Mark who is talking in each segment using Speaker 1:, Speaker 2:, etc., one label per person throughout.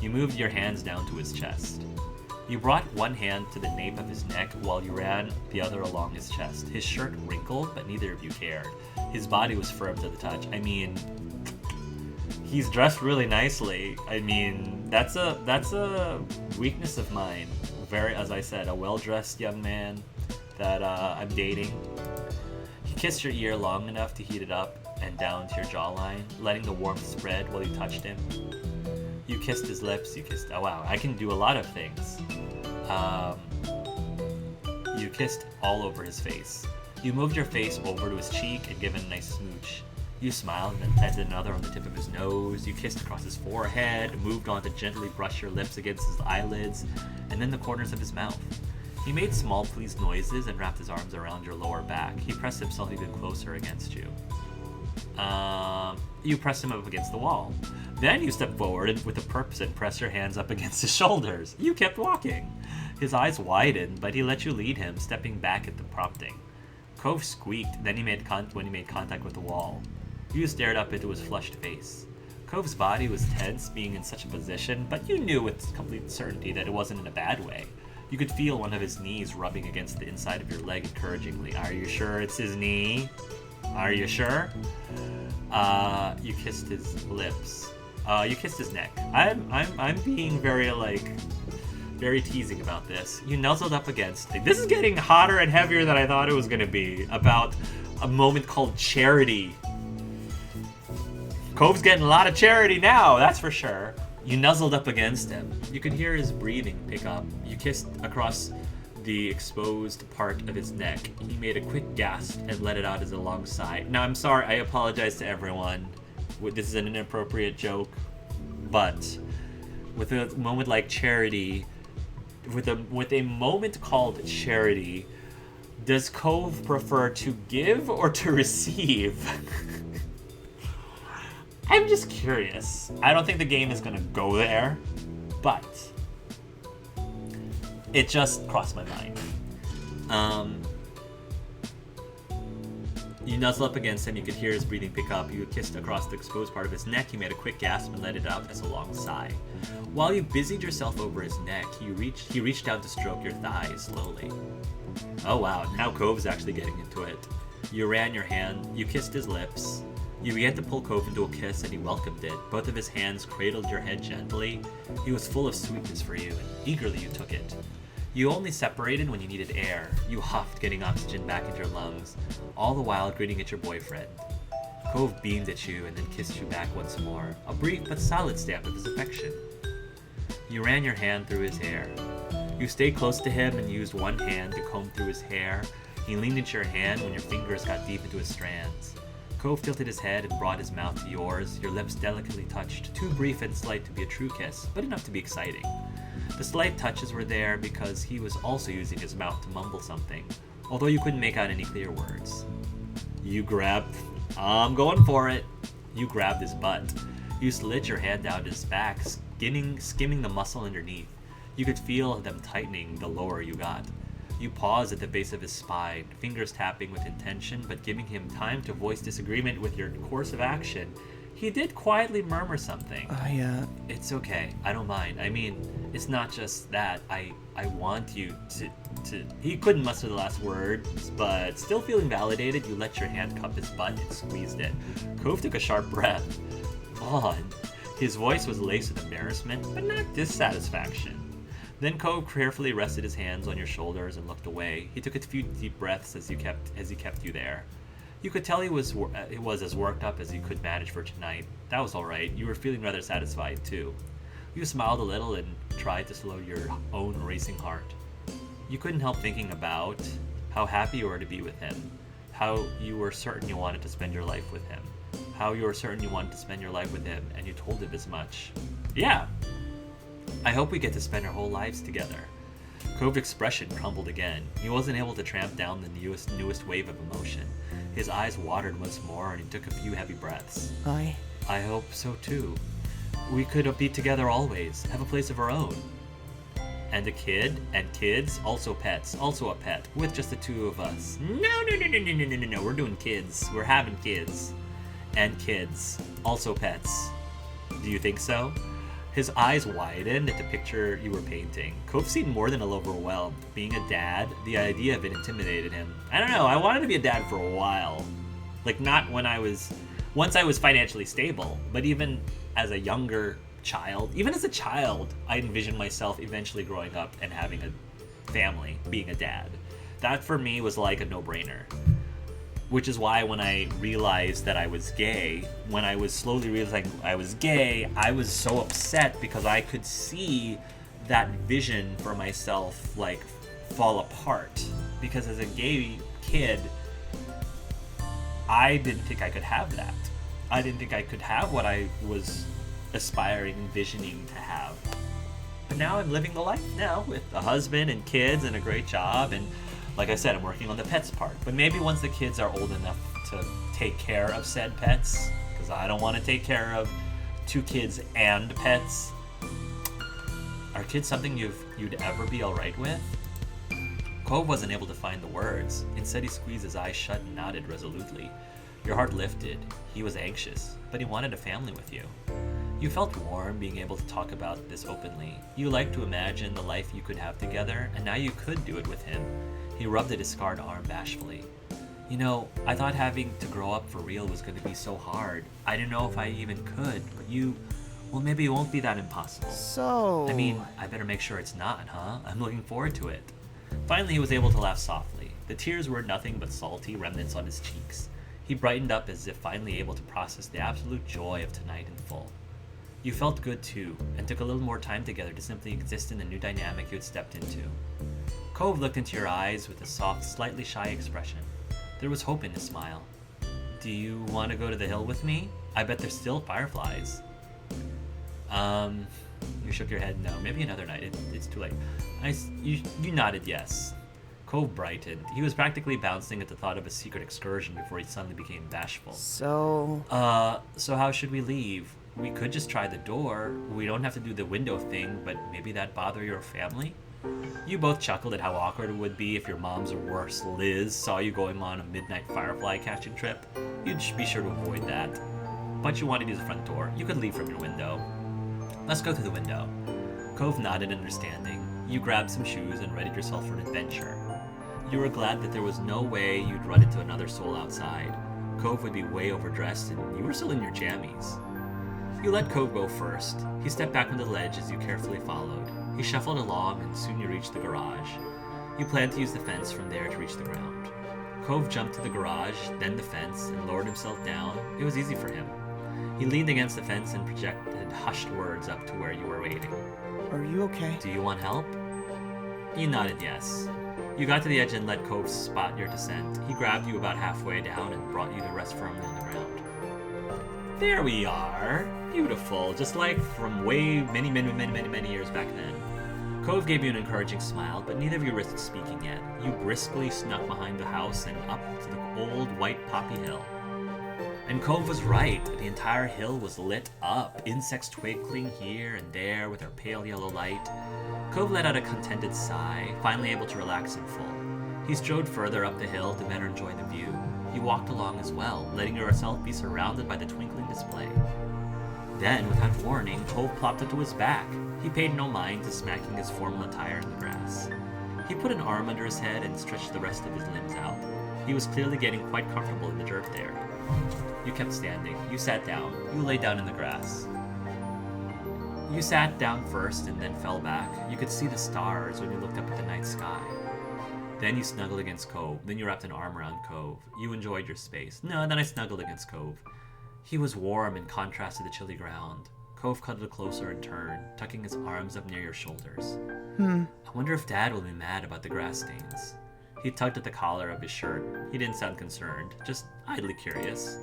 Speaker 1: You moved your hands down to his chest. You brought one hand to the nape of his neck while you ran the other along his chest. His shirt wrinkled, but neither of you cared. His body was firm to the touch. I mean, he's dressed really nicely. I mean, that's a weakness of mine. Very, as I said, a well-dressed young man that I'm dating. He kissed your ear long enough to heat it up and down to your jawline, letting the warmth spread while you touched him. You kissed his lips, oh wow, I can do a lot of things. You kissed all over his face. You moved your face over to his cheek and gave him a nice smooch. You smiled and then planted another on the tip of his nose. You kissed across his forehead, moved on to gently brush your lips against his eyelids, and then the corners of his mouth. He made small pleased noises and wrapped his arms around your lower back. He pressed himself even closer against you. You pressed him up against the wall. Then you stepped forward with a purpose and pressed your hands up against his shoulders. You kept walking. His eyes widened, but he let you lead him, stepping back at the prompting. Cove squeaked, then when he made contact with the wall. You stared up into his flushed face. Cove's body was tense, being in such a position, but you knew with complete certainty that it wasn't in a bad way. You could feel one of his knees rubbing against the inside of your leg encouragingly. Are you sure it's his knee? Are you sure? You kissed his lips. You kissed his neck. I'm being very teasing about this. You nuzzled up against it. This is getting hotter and heavier than I thought it was gonna be. About a moment called charity. Cove's getting a lot of charity now, that's for sure. You nuzzled up against him. You could hear his breathing pick up. You kissed across the exposed part of his neck. He made a quick gasp and let it out as a long sigh. Now, I'm sorry, I apologize to everyone. This is an inappropriate joke, but with a moment like charity, with a moment called charity, does Cove prefer to give or to receive? I'm just curious. I don't think the game is gonna go there, but it just crossed my mind. You nuzzled up against him. You could hear his breathing pick up. You kissed across the exposed part of his neck. He made a quick gasp and let it out as a long sigh. While you busied yourself over his neck, he reached down to stroke your thighs slowly. Oh wow, now Cove's actually getting into it. You ran your hand. You kissed his lips. You began to pull Cove into a kiss, and he welcomed it. Both of his hands cradled your head gently. He was full of sweetness for you, and eagerly you took it. You only separated when you needed air. You huffed, getting oxygen back into your lungs, all the while grinning at your boyfriend. Cove beamed at you and then kissed you back once more, a brief but solid stamp of his affection. You ran your hand through his hair. You stayed close to him and used one hand to comb through his hair. He leaned into your hand when your fingers got deep into his strands. Cove tilted his head and brought his mouth to yours. Your lips delicately touched, too brief and slight to be a true kiss, but enough to be exciting. The slight touches were there because he was also using his mouth to mumble something, although you couldn't make out any clear words. You grabbed... I'm going for it. You grabbed his butt. You slid your hand down his back, skimming the muscle underneath. You could feel them tightening the lower you got. You paused at the base of his spine, fingers tapping with intention, but giving him time to voice disagreement with your course of action. He did quietly murmur something. It's okay. I don't mind. I mean, it's not just that. I want you to... He couldn't muster the last words, but still feeling validated, you let your hand cup his butt and squeezed it. Cove took a sharp breath. On. His voice was laced with embarrassment, but not dissatisfaction. Then Cove carefully rested his hands on your shoulders and looked away. He took a few deep breaths as he kept you there. You could tell he was as worked up as he could manage for tonight. That was all right. You were feeling rather satisfied too. You smiled a little and tried to slow your own racing heart. You couldn't help thinking about how happy you were to be with him, how you were certain you wanted to spend your life with him, and you told him as much. Yeah. I hope we get to spend our whole lives together. Cove's expression crumbled again. He wasn't able to tramp down the newest wave of emotion. His eyes watered once more, and he took a few heavy breaths. I hope so too. We could be together always, have a place of our own. And a kid, and kids, also pets, also a pet, with just the two of us. No, we're doing kids. We're having kids. And kids, also pets. Do you think so? His eyes widened at the picture you were painting. Cove seemed more than a little overwhelmed. Being a dad, the idea of it intimidated him. I don't know, I wanted to be a dad for a while. Like, not once I was financially stable, but even as a younger child, even as a child, I envisioned myself eventually growing up and having a family, being a dad. That for me was like a no-brainer. Which is why when I realized that I was gay, when I was slowly realizing I was gay, I was so upset because I could see that vision for myself like fall apart. Because as a gay kid, I didn't think I could have that. I didn't think I could have what I was aspiring, envisioning to have. But now I'm living the life now with a husband and kids and a great job, and like I said, I'm working on the pets part. But maybe once the kids are old enough to take care of said pets, because I don't want to take care of 2 kids and pets. Are kids something you'd ever be alright with? Cove wasn't able to find the words. Instead, he squeezed his eyes shut and nodded resolutely. Your heart lifted. He was anxious, but he wanted a family with you. You felt warm being able to talk about this openly. You liked to imagine the life you could have together, and now you could do it with him. He rubbed at his scarred arm bashfully. You know, I thought having to grow up for real was going to be so hard. I didn't know if I even could, but well, maybe it won't be that impossible.
Speaker 2: So...
Speaker 1: I mean, I better make sure it's not, huh? I'm looking forward to it. Finally, he was able to laugh softly. The tears were nothing but salty remnants on his cheeks. He brightened up as if finally able to process the absolute joy of tonight in full. You felt good too, and took a little more time together to simply exist in the new dynamic you had stepped into. Cove looked into your eyes with a soft, slightly shy expression. There was hope in his smile. Do you want to go to the hill with me? I bet there's still fireflies. You shook your head no. Maybe another night. It's too late. You nodded yes. Cove brightened. He was practically bouncing at the thought of a secret excursion before he suddenly became bashful.
Speaker 2: So
Speaker 1: how should we leave? We could just try the door. We don't have to do the window thing, but maybe that'd bother your family? You both chuckled at how awkward it would be if your mom's worst, Liz, saw you going on a midnight firefly catching trip. You'd be sure to avoid that. But you wanted to use the front door. You could leave from your window. Let's go through the window. Cove nodded understanding. You grabbed some shoes and readied yourself for an adventure. You were glad that there was no way you'd run into another soul outside. Cove would be way overdressed and you were still in your jammies. You let Cove go first. He stepped back on the ledge as you carefully followed. He shuffled along and soon you reached the garage. You planned to use the fence from there to reach the ground. Cove jumped to the garage, then the fence, and lowered himself down. It was easy for him. He leaned against the fence and projected hushed words up to where you were waiting.
Speaker 2: Are you okay?
Speaker 1: Do you want help? You nodded yes. You got to the edge and let Cove spot your descent. He grabbed you about halfway down and brought you to rest firmly on the ground. There we are. Beautiful. Just like from way many years back then. Cove gave you an encouraging smile, but neither of you risked speaking yet. You briskly snuck behind the house and up to the old white poppy hill. And Cove was right. The entire hill was lit up, insects twinkling here and there with their pale yellow light. Cove let out a contented sigh, finally able to relax in full. He strode further up the hill to better enjoy the view. You walked along as well, letting yourself be surrounded by the twinkling display. Then, without warning, Cove plopped up to his back. He paid no mind to smacking his formal attire in the grass. He put an arm under his head and stretched the rest of his limbs out. He was clearly getting quite comfortable in the dirt there. You kept standing. You sat down. You lay down in the grass. You sat down first and then fell back. You could see the stars when you looked up at the night sky. Then you snuggled against Cove. Then you wrapped an arm around Cove. You enjoyed your space. No, then I snuggled against Cove. He was warm in contrast to the chilly ground. Cove cuddled closer in turn, tucking his arms up near your shoulders. I wonder if Dad will be mad about the grass stains. He tugged at the collar of his shirt. He didn't sound concerned, just idly curious.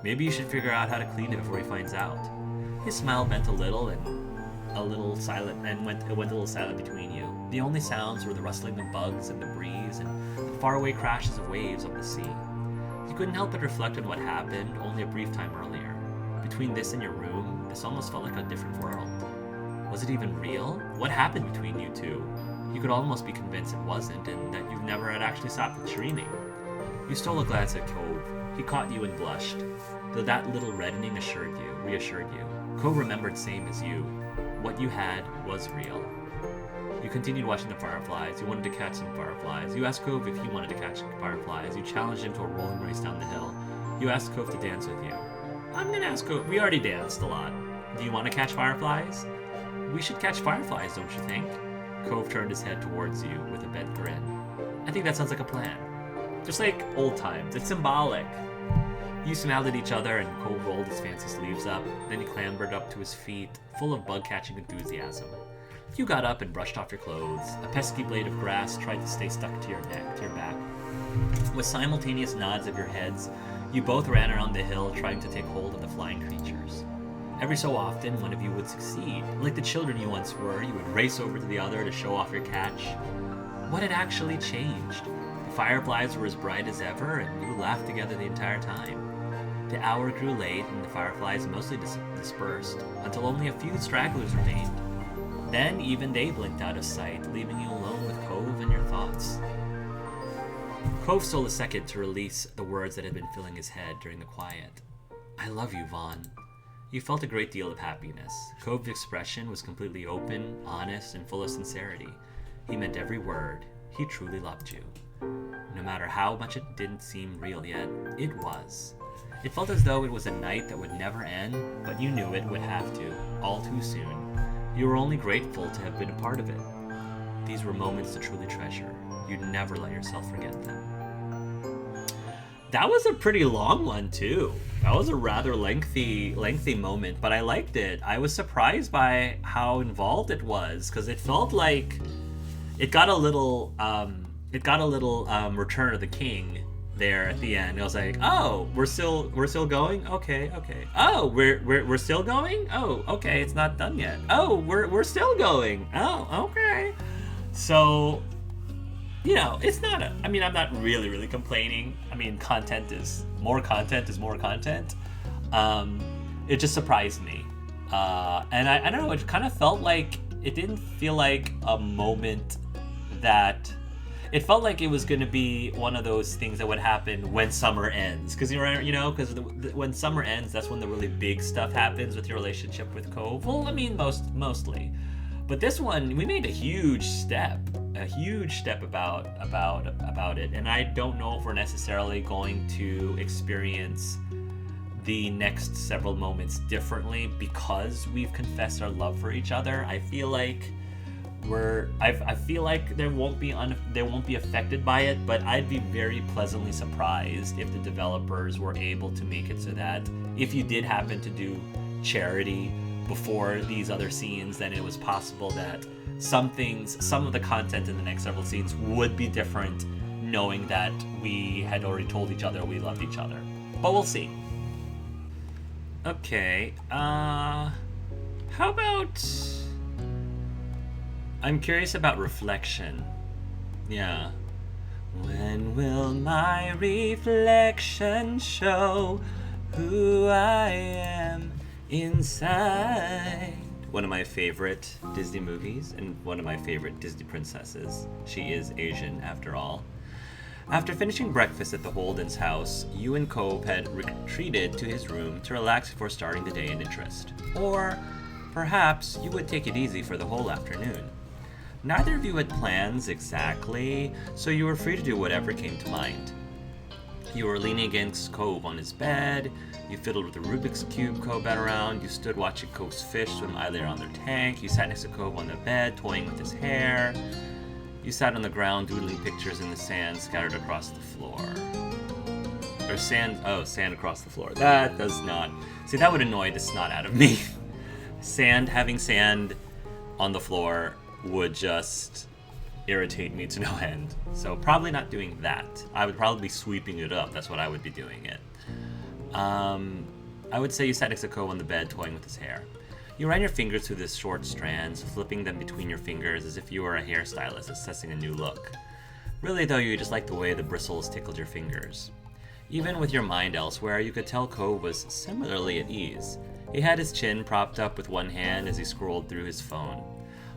Speaker 1: Maybe you should figure out how to clean it before he finds out. His smile bent a little and went a little silent between you. The only sounds were the rustling of bugs and the breeze and the faraway crashes of waves on the sea. You couldn't help but reflect on what happened only a brief time earlier. Between this and your room, this almost felt like a different world. Was it even real? What happened between you two? You could almost be convinced it wasn't, and that you never had actually stopped dreaming. You stole a glance at Cove. He caught you and blushed, though that little reddening reassured you. Cove remembered same as you. what you had was real. You continued watching the fireflies. You wanted to catch some fireflies. You asked Cove if he wanted to catch fireflies. You challenged him to a rolling race down the hill. You asked Cove to dance with you. I'm gonna ask Cove. We already danced a lot. Do you want to catch fireflies? We should catch fireflies, don't you think? Cove turned his head towards you with a bent grin. I think that sounds like a plan. Just like old times. It's symbolic. You smiled at each other and Cove rolled his fancy sleeves up. Then he clambered up to his feet, full of bug-catching enthusiasm. You got up and brushed off your clothes. A pesky blade of grass tried to stay stuck to your neck, to your back. With simultaneous nods of your heads, you both ran around the hill trying to take hold of the flying creatures. Every so often, one of you would succeed. Like the children you once were, you would race over to the other to show off your catch. What had actually changed? The fireflies were as bright as ever, and you laughed together the entire time. The hour grew late, and the fireflies mostly dispersed, until only a few stragglers remained. Then even they blinked out of sight, leaving you alone with Cove and your thoughts. Cove stole a second to release the words that had been filling his head during the quiet. I love you, Vaughn. You felt a great deal of happiness. Cove's expression was completely open, honest, and full of sincerity. He meant every word. He truly loved you. No matter how much it didn't seem real yet, it was. It felt as though it was a night that would never end, but you knew it would have to, all too soon. You were only grateful to have been a part of it. These were moments to truly treasure. You'd never let yourself forget them. That was a pretty long one, too. That was a rather lengthy moment, but I liked it. I was surprised by how involved it was, because it felt like it got a little Return of the King there at the end. I was like, oh, we're still going? Okay. Oh, we're still going? Oh, okay, it's not done yet. Oh, we're still going. Oh, okay. So, it's not I'm not really complaining. Content is more content. It just surprised me. And I don't know, it kind of felt like, it didn't feel like a moment that, it felt like it was going to be one of those things that would happen when summer ends. Because, when summer ends, that's when the really big stuff happens with your relationship with Cove. Well, mostly. But this one, we made a huge step about it, and I don't know if we're necessarily going to experience the next several moments differently because we've confessed our love for each other. I feel like I feel like they won't be affected by it, but I'd be very pleasantly surprised if the developers were able to make it so that if you did happen to do charity before these other scenes, then it was possible that some of the content in the next several scenes would be different, knowing that we had already told each other we loved each other. But we'll see. Okay, how about... I'm curious about reflection. Yeah. When will my reflection show who I am inside? One of my favorite Disney movies and one of my favorite Disney princesses. She is Asian, after all. After finishing breakfast at the Holden's house, you and Cove had retreated to his room to relax before starting the day in interest. Or perhaps you would take it easy for the whole afternoon. Neither of you had plans exactly, so you were free to do whatever came to mind. You were leaning against Cove on his bed, you fiddled with the Rubik's Cube Cove had around, you stood watching Cove's fish swim idly around their tank, you sat next to Cove on the bed, toying with his hair. You sat on the ground, doodling pictures in the sand scattered across the floor. Or sand across the floor. That does not... See, that would annoy the snot out of me. Having sand on the floor would just irritate me to no end. So probably not doing that. I would probably be sweeping it up. That's what I would be doing it. I would say you sat next to Cove on the bed, toying with his hair. You ran your fingers through the short strands, flipping them between your fingers as if you were a hairstylist assessing a new look. Really, though, you just liked the way the bristles tickled your fingers. Even with your mind elsewhere, you could tell Cove was similarly at ease. He had his chin propped up with one hand as he scrolled through his phone.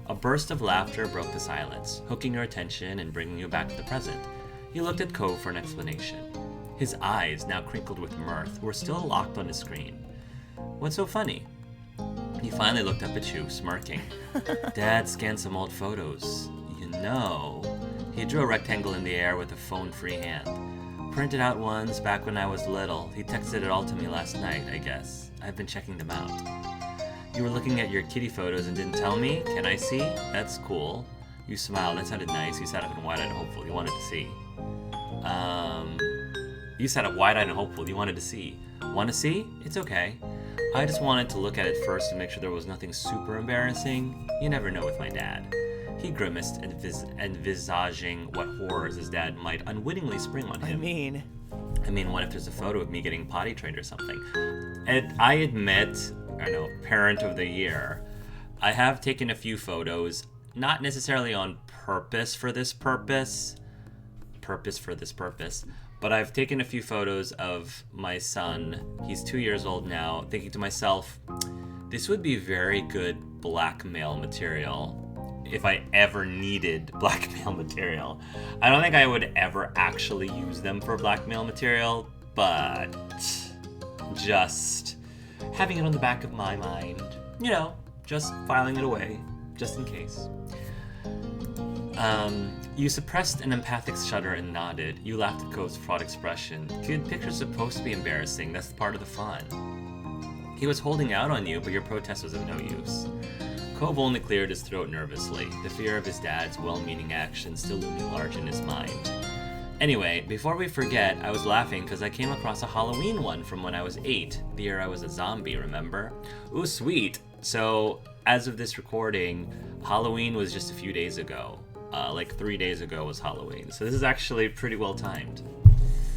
Speaker 1: A burst of laughter broke the silence, hooking your attention and bringing you back to the present. You looked at Cove for an explanation. His eyes, now crinkled with mirth, were still locked on his screen. What's so funny? He finally looked up at you, smirking. Dad scanned some old photos. You know, he drew a rectangle in the air with a phone-free hand. Printed out ones back when I was little. He texted it all to me last night, I guess. I've been checking them out. You were looking at your kitty photos and didn't tell me? Can I see? That's cool. You smiled. That sounded nice. You sat up and wide-eyed and hopeful. You wanted to see. You sat up wide-eyed and hopeful. You wanted to see. Want to see? It's okay. I just wanted to look at it first to make sure there was nothing super embarrassing. You never know with my dad. He grimaced, envisaging what horrors his dad might unwittingly spring on him. I mean, what if there's a photo of me getting potty trained or something? And I admit, parent of the year, I have taken a few photos, not necessarily on purpose for this purpose, but I've taken a few photos of my son. He's 2 years old now, thinking to myself, this would be very good blackmail material if I ever needed blackmail material. I don't think I would ever actually use them for blackmail material, but just having it on the back of my mind, just filing it away, just in case. You suppressed an empathic shudder and nodded. You laughed at Cove's fraud expression. Kid pictures supposed to be embarrassing. That's part of the fun. He was holding out on you, but your protest was of no use. Cove only cleared his throat nervously, the fear of his dad's well-meaning actions still looming large in his mind. Anyway, before we forget, I was laughing because I came across a Halloween one from when I was 8, the year I was a zombie, remember? Ooh, sweet! So, as of this recording, Halloween was just a few days ago. 3 days ago was Halloween, so this is actually pretty well timed.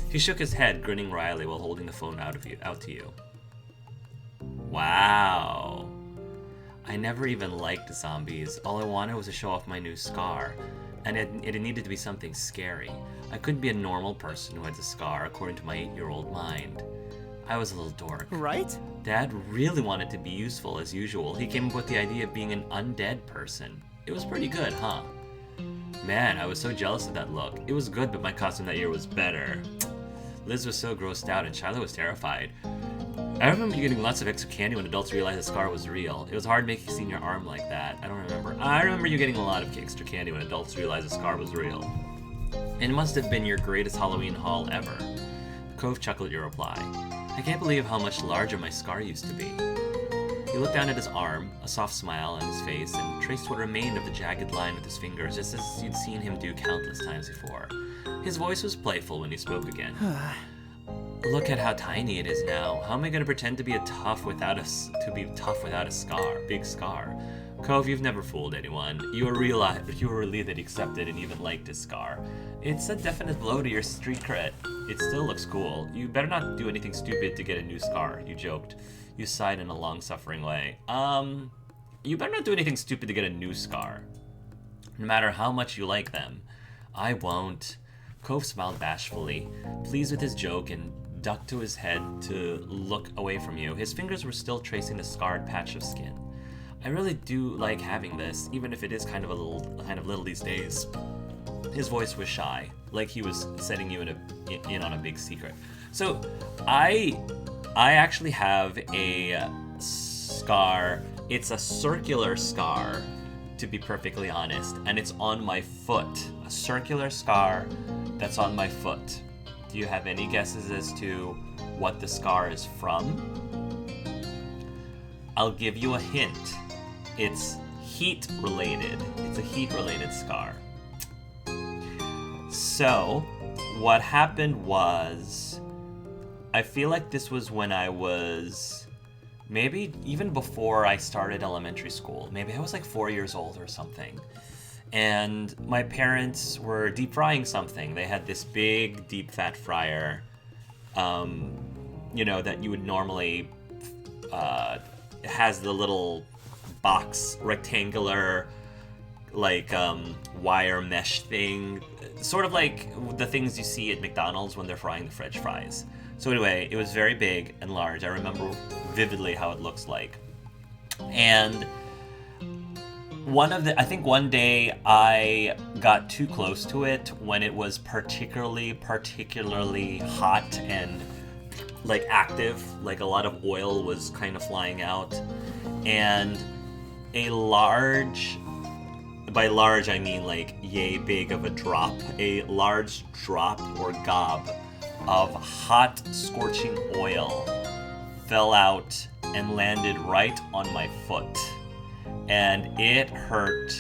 Speaker 1: He shook his head, grinning wryly while holding the phone out to you. Wow. I never even liked zombies. All I wanted was to show off my new scar, and it needed to be something scary. I couldn't be a normal person who has a scar, according to my 8-year-old mind. I was a little dork.
Speaker 2: Right?
Speaker 1: Dad really wanted to be useful as usual. He came up with the idea of being an undead person. It was pretty good, huh? Man, I was so jealous of that look. It was good, but my costume that year was better. Liz was so grossed out and Shiloh was terrified. I remember you getting lots of extra candy when adults realized the scar was real. It was hard making you see your arm like that. I don't remember. I remember you getting a lot of extra candy when adults realized the scar was real. It must have been your greatest Halloween haul ever. Cove chuckled at your reply. I can't believe how much larger my scar used to be. He looked down at his arm, a soft smile on his face, and traced what remained of the jagged line with his fingers, just as you'd seen him do countless times before. His voice was playful when he spoke again. Look at how tiny it is now. How am I going to pretend to be tough without a big scar? Cove, you've never fooled anyone. You were relieved that he accepted and even liked his scar. It's a definite blow to your street cred. It still looks cool. You better not do anything stupid to get a new scar, you joked. You sighed in a long-suffering way. You better not do anything stupid to get a new scar. No matter how much you like them. I won't. Cove smiled bashfully, pleased with his joke, and ducked to his head to look away from you. His fingers were still tracing the scarred patch of skin. I really do like having this, even if it is kind of little these days. His voice was shy, like he was setting you in on a big secret. So, I actually have a scar. It's a circular scar, to be perfectly honest, and it's on my foot. A circular scar that's on my foot. Do you have any guesses as to what the scar is from? I'll give you a hint. It's heat related. It's a heat related scar. So, what happened was, I feel like this was when I was, maybe even before I started elementary school. Maybe I was like 4 years old or something. And my parents were deep frying something. They had this big, deep fat fryer, that you would normally, it has the little box, rectangular, wire mesh thing, sort of like the things you see at McDonald's when they're frying the French fries. So anyway, it was very big and large. I remember vividly how it looks like. And I think one day I got too close to it when it was particularly hot and active, like a lot of oil was kind of flying out. and a large, by large I mean like yay big of a drop, a large drop or gob of hot scorching oil fell out and landed right on my foot, and it hurt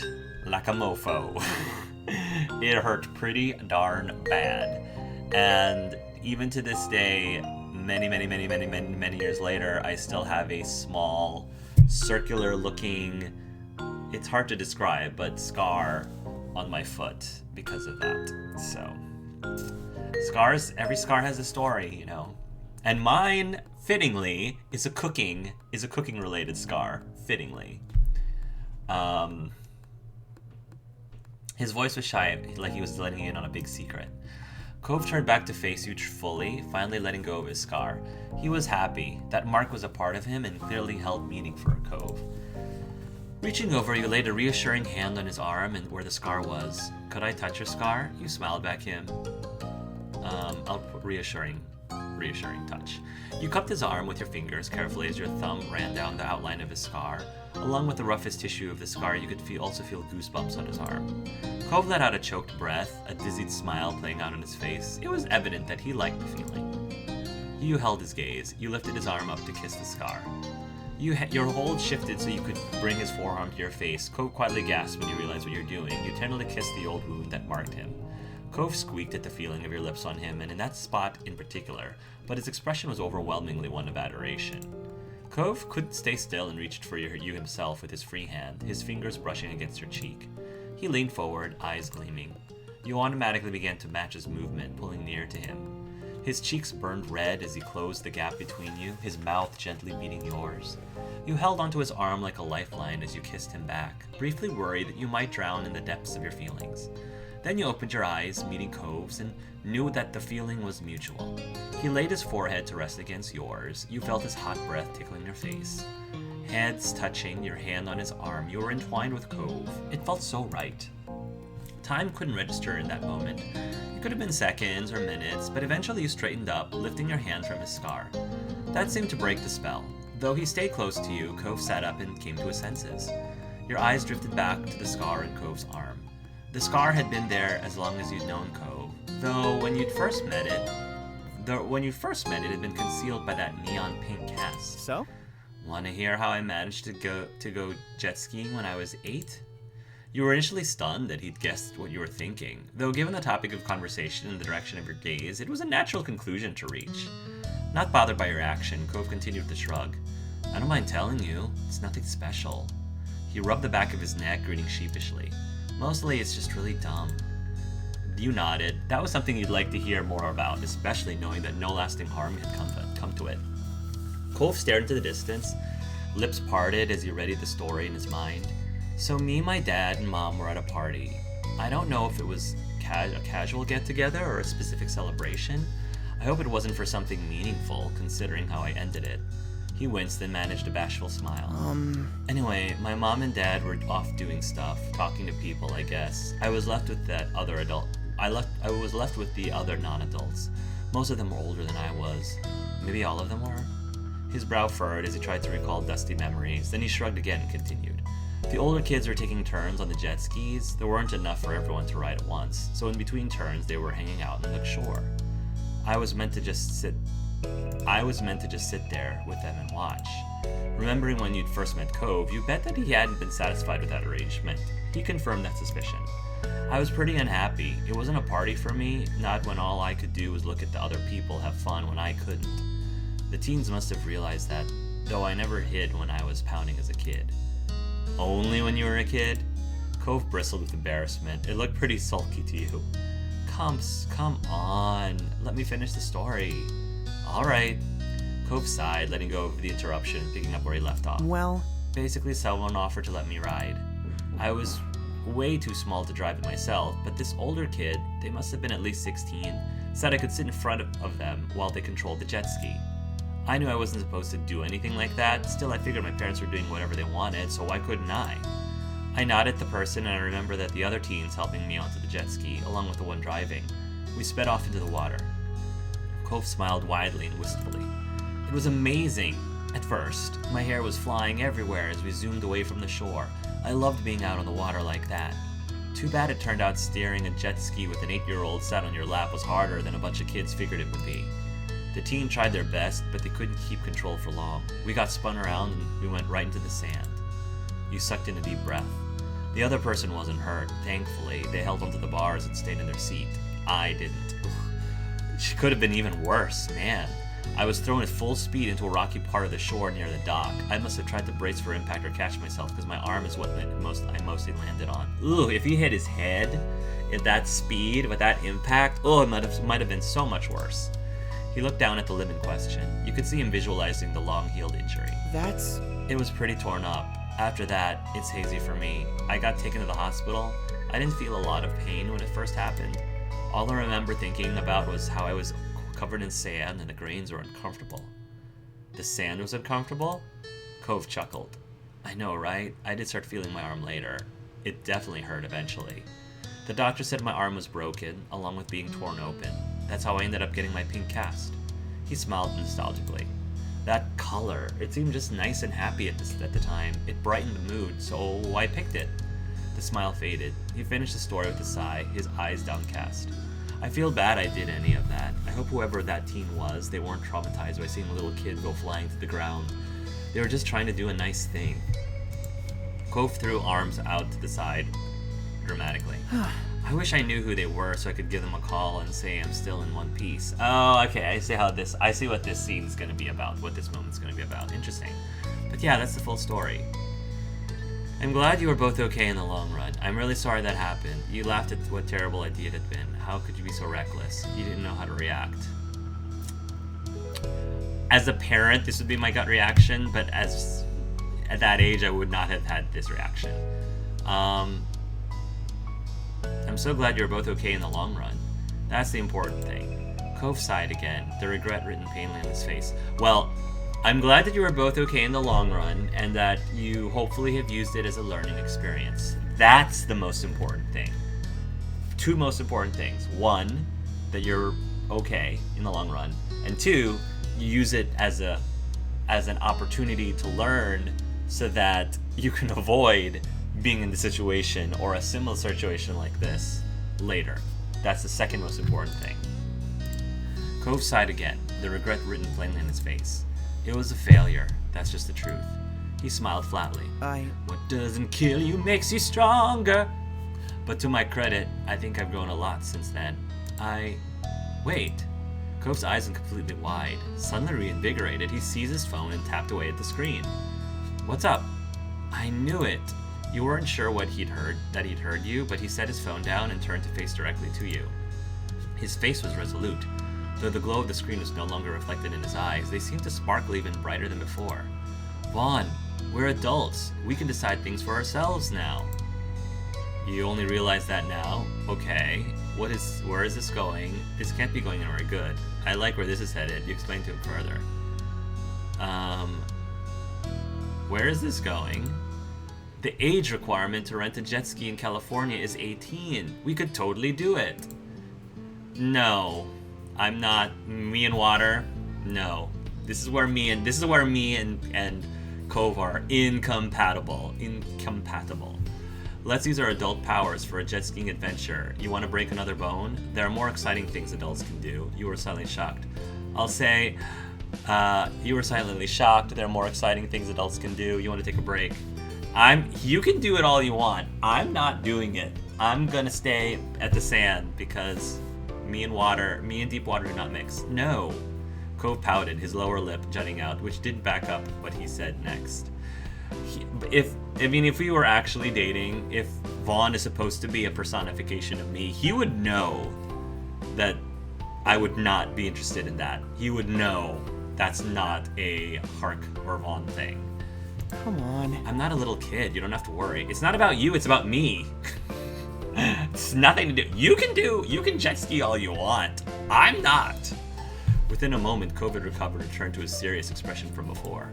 Speaker 1: like a mofo. It hurt pretty darn bad, and even to this day, many years later, I still have a small circular looking, it's hard to describe, but scar on my foot because of that. So scars, every scar has a story, you know. And mine, fittingly, is a cooking related scar, fittingly. His voice was shy, like he was letting you in on a big secret. Cove turned back to face you fully, finally letting go of his scar. He was happy. That mark was a part of him and clearly held meaning for a Cove. Reaching over, you laid a reassuring hand on his arm and where the scar was. Could I touch your scar? You smiled back him. I'll put reassuring touch. You cupped his arm with your fingers carefully as your thumb ran down the outline of his scar. Along with the roughest tissue of the scar, you could also feel goosebumps on his arm. Cove let out a choked breath, a dizzied smile playing out on his face. It was evident that he liked the feeling. You held his gaze. You lifted his arm up to kiss the scar. Your hold shifted so you could bring his forearm to your face. Cove quietly gasped when you realized what you're doing. You tenderly kissed the old wound that marked him. Cove squeaked at the feeling of your lips on him, and in that spot in particular, but his expression was overwhelmingly one of adoration. Cove couldn't stay still and reached for you himself with his free hand, his fingers brushing against your cheek. He leaned forward, eyes gleaming. You automatically began to match his movement, pulling near to him. His cheeks burned red as he closed the gap between you, his mouth gently beating yours. You held onto his arm like a lifeline as you kissed him back, briefly worried that you might drown in the depths of your feelings. Then you opened your eyes, meeting Cove's, and knew that the feeling was mutual. He laid his forehead to rest against yours. You felt his hot breath tickling your face. Heads touching, your hand on his arm, you were entwined with Cove. It felt so right. Time couldn't register in that moment. It could have been seconds or minutes, but eventually you straightened up, lifting your hand from his scar. That seemed to break the spell. Though he stayed close to you, Cove sat up and came to his senses. Your eyes drifted back to the scar in Cove's arm. The scar had been there as long as you'd known Cove, though when you first met it had been concealed by that neon pink cast.
Speaker 2: So?
Speaker 1: Want to hear how I managed to go jet skiing when I was 8? You were initially stunned that he'd guessed what you were thinking, though given the topic of conversation and the direction of your gaze, it was a natural conclusion to reach. Not bothered by your action, Cove continued with a shrug. I don't mind telling you, it's nothing special. He rubbed the back of his neck, grinning sheepishly. Mostly it's just really dumb. You nodded. That was something you'd like to hear more about, especially knowing that no lasting harm had come to it. Cove stared into the distance, lips parted as he readied the story in his mind. So me, my dad, and mom were at a party. I don't know if it was a casual get-together or a specific celebration. I hope it wasn't for something meaningful, considering how I ended it. He winced and managed a bashful smile. Anyway, my mom and dad were off doing stuff, talking to people, I guess. I was left with that other adult. I was left with the other non-adults. Most of them were older than I was. Maybe all of them were? His brow furrowed as he tried to recall dusty memories, then he shrugged again and continued. The older kids were taking turns on the jet skis. There weren't enough for everyone to ride at once, so in between turns they were hanging out on the shore. I was meant to just sit there with them and watch. Remembering when you'd first met Cove, you bet that he hadn't been satisfied with that arrangement. He confirmed that suspicion. I was pretty unhappy. It wasn't a party for me, not when all I could do was look at the other people have fun when I couldn't. The teens must have realized that, though I never hid when I was pounding as a kid. Only when you were a kid? Cove bristled with embarrassment. It looked pretty sulky to you. Come on. Let me finish the story. Alright. Cove sighed, letting go of the interruption, picking up where he left off.
Speaker 2: Well,
Speaker 1: basically, someone offered to let me ride. I was way too small to drive it myself, but this older kid, they must have been at least 16, said I could sit in front of them while they controlled the jet ski. I knew I wasn't supposed to do anything like that, still I figured my parents were doing whatever they wanted, so why couldn't I? I nodded at the person, and I remember that the other teens helping me onto the jet ski, along with the one driving. We sped off into the water. Cove smiled widely and wistfully. It was amazing. At first, my hair was flying everywhere as we zoomed away from the shore. I loved being out on the water like that. Too bad it turned out steering a jet ski with an 8-year-old sat on your lap was harder than a bunch of kids figured it would be. The team tried their best, but they couldn't keep control for long. We got spun around and we went right into the sand. You sucked in a deep breath. The other person wasn't hurt. Thankfully, they held onto the bars and stayed in their seat. I didn't. She could have been even worse, man. I was thrown at full speed into a rocky part of the shore near the dock. I must have tried to brace for impact or catch myself because my arm is what I mostly landed on. Ooh, if he hit his head at that speed with that impact, it might have been so much worse. He looked down at the limb in question. You could see him visualizing the long-healed injury. It was pretty torn up. After that, it's hazy for me. I got taken to the hospital. I didn't feel a lot of pain when it first happened. All I remember thinking about was how I was covered in sand and the grains were uncomfortable. The sand was uncomfortable? Cove chuckled. I know, right? I did start feeling my arm later. It definitely hurt eventually. The doctor said my arm was broken, along with being torn open. That's how I ended up getting my pink cast. He smiled nostalgically. That color, it seemed just nice and happy at the time. It brightened the mood, so I picked it. The smile faded. He finished the story with a sigh, his eyes downcast. I feel bad I did any of that. I hope whoever that teen was, they weren't traumatized by seeing a little kid go flying to the ground. They were just trying to do a nice thing. Cove threw arms out to the side dramatically. I wish I knew who they were so I could give them a call and say I'm still in one piece. Oh, okay, I see what this scene's gonna be about, what this moment's gonna be about. Interesting. But yeah, that's the full story. I'm glad you were both okay in the long run. I'm really sorry that happened. You laughed at what terrible idea it had been. How could you be so reckless? You didn't know how to react. As a parent, this would be my gut reaction, but at that age, I would not have had this reaction. I'm so glad you were both okay in the long run. That's the important thing. Cove sighed again, the regret written plainly on his face. Well, I'm glad that you were both okay in the long run, and that you hopefully have used it as a learning experience. That's the most important thing. Two most important things. One, that you're okay in the long run, and two, you use it as an opportunity to learn so that you can avoid being in the situation or a similar situation like this later. That's the second most important thing. Cove sighed again, the regret written plainly on his face. It was a failure, that's just the truth. He smiled flatly. What doesn't kill you makes you stronger. But to my credit, I think I've grown a lot since then. Wait. Cove's eyes went completely wide. Suddenly reinvigorated, he seized his phone and tapped away at the screen. What's up? I knew it. You weren't sure that he'd heard you, but he set his phone down and turned to face directly to you. His face was resolute. Though the glow of the screen was no longer reflected in his eyes, they seemed to sparkle even brighter than before. Vaughn, we're adults. We can decide things for ourselves now. You only realize that now? Okay. Where is this going? This can't be going anywhere good. I like where this is headed. You explained to him further. Where is this going? The age requirement to rent a jet ski in California is 18. We could totally do it. No. I'm not. Me and water? No. This is where me and Cove are incompatible. Let's use our adult powers for a jet skiing adventure. You want to break another bone? There are more exciting things adults can do. You were silently shocked. I'll say, you were silently shocked. There are more exciting things adults can do. You want to take a break? You can do it all you want. I'm not doing it. I'm gonna stay at the sand because me and deep water do not mix. No. Cove pouted, his lower lip jutting out, which did back up what he said next. If we were actually dating, if Vaughn is supposed to be a personification of me, he would know that I would not be interested in that. He would know that's not a Hark or Vaughn thing.
Speaker 2: Come on.
Speaker 1: I'm not a little kid. You don't have to worry. It's not about you. It's about me. It's nothing to do. You can jet ski all you want. I'm not. Within a moment, COVID recovered and turned to his serious expression from before.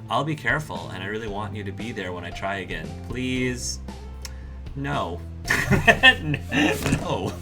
Speaker 1: I'll be careful, and I really want you to be there when I try again. Please. No. No.